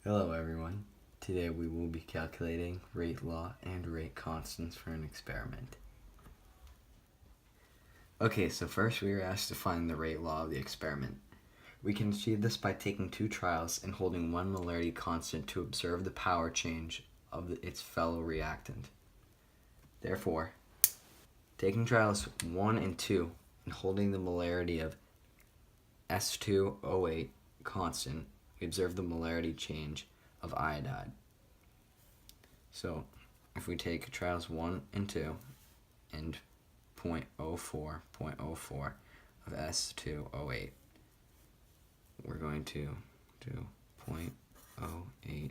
Hello everyone. Today we will be calculating rate law and rate constants for an experiment. Okay, so first we are asked to find the rate law of the experiment. We can achieve this by taking two trials and holding one molarity constant to observe the power change of its fellow reactant. Therefore, taking trials 1 and 2 and holding the molarity of S2O8 constant, we observe the molarity change of iodide. So if we take trials 1 and 2 and 0.04 of S2O8, we're going to do 0.08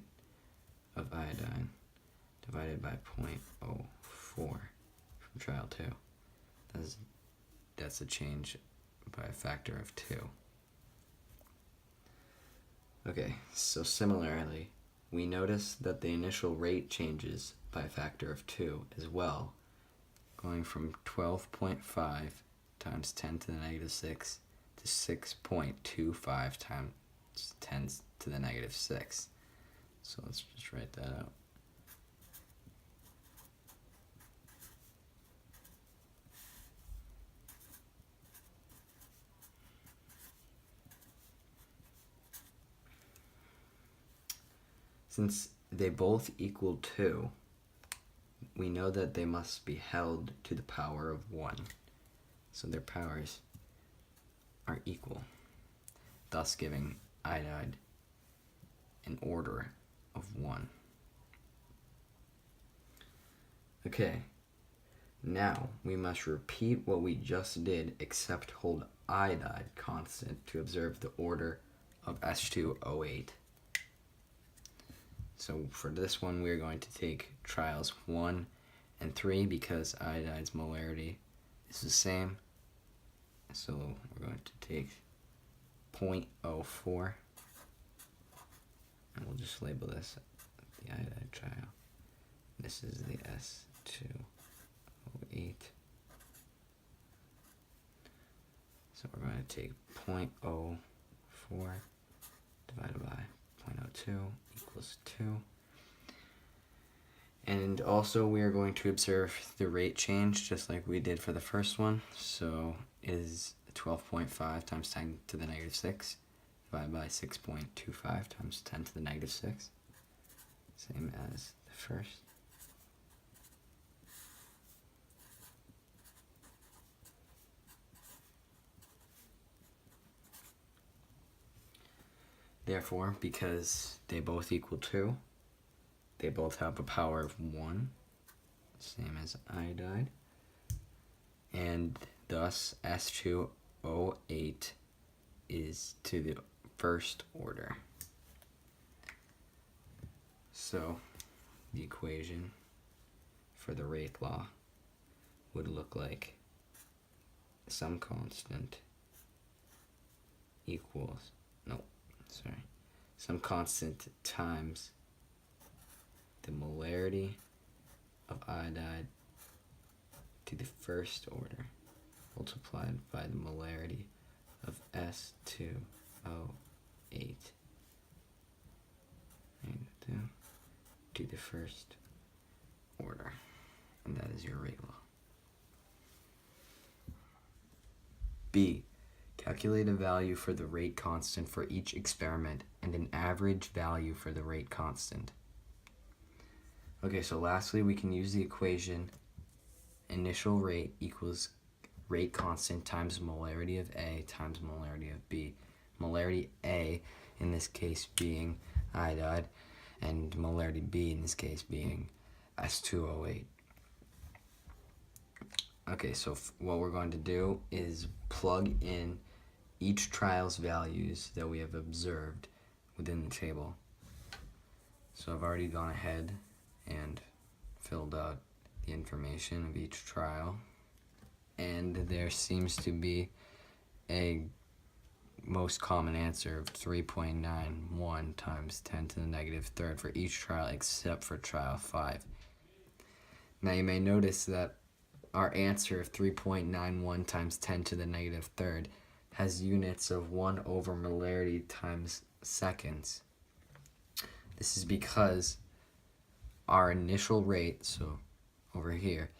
of iodine divided by 0.04 from trial 2. That's a change by a factor of 2. Okay, so similarly, we notice that the initial rate changes by a factor of 2 as well, going from 12.5 times 10 to the negative 6 to 6.25 times 10 to the negative 6. So let's just write that out. Since they both equal 2, we know that they must be held to the power of 1. So their powers are equal, thus giving iodide an order of 1. Okay, now we must repeat what we just did except hold iodide constant to observe the order of S2O8. So for this one, we're going to take trials 1 and 3 because iodide's molarity is the same. So we're going to take 0.04, and we'll just label this the iodide trial. This is the S2O8. So we're going to take 0.04 divided by 0.02 equals 2. And also we are going to observe the rate change just like we did for the first one. So it is 12.5 times 10 to the negative 6 divided by 6.25 times 10 to the negative 6. Same as the first. Therefore, because they both equal 2, they both have a power of 1, same as iodide, and thus S2O8 is to the first order. So the equation for the rate law would look like some constant equals, some constant times the molarity of iodide to the first order multiplied by the molarity of S2O8 to the first order. And that is your rate law. B. Calculate a value for the rate constant for each experiment and an average value for the rate constant. Okay, so lastly, we can use the equation initial rate equals rate constant times molarity of A times molarity of B. Molarity A in this case being iodide, and molarity B in this case being S2O8. Okay, so what we're going to do is plug in each trial's values that we have observed within the table. So I've already gone ahead and filled out the information of each trial, and there seems to be a most common answer of 3.91 times 10 to the negative third for each trial except for trial 5. Now you may notice that our answer of 3.91 times 10 to the negative third has units of 1 over molarity times seconds. This is because our initial rate, so over here,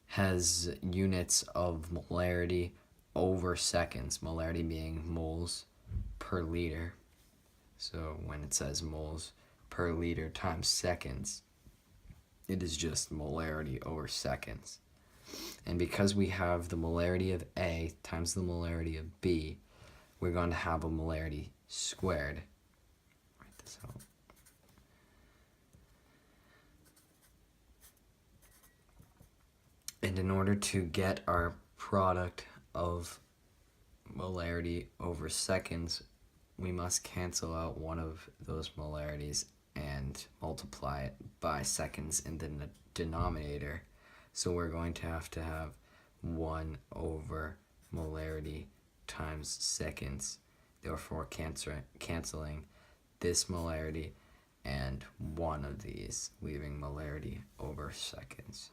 has units of molarity over seconds, molarity being moles per liter. So when it says moles per liter times seconds, it is just molarity over seconds. And because we have the molarity of A times the molarity of B, we're going to have a molarity squared. Write this out. And in order to get our product of molarity over seconds, we must cancel out one of those molarities and multiply it by seconds in the denominator. So we're going to have 1 over molarity times seconds, therefore canceling this molarity and one of these, leaving molarity over seconds.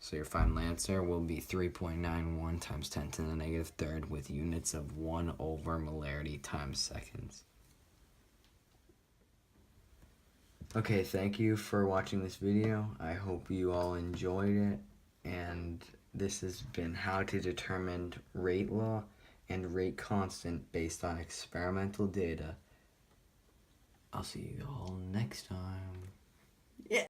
So your final answer will be 3.91 times 10 to the negative third with units of 1 over molarity times seconds. Okay, thank you for watching this video. I hope you all enjoyed it. And this has been how to determine rate law and rate constant based on experimental data. I'll see you all next time. Yeah.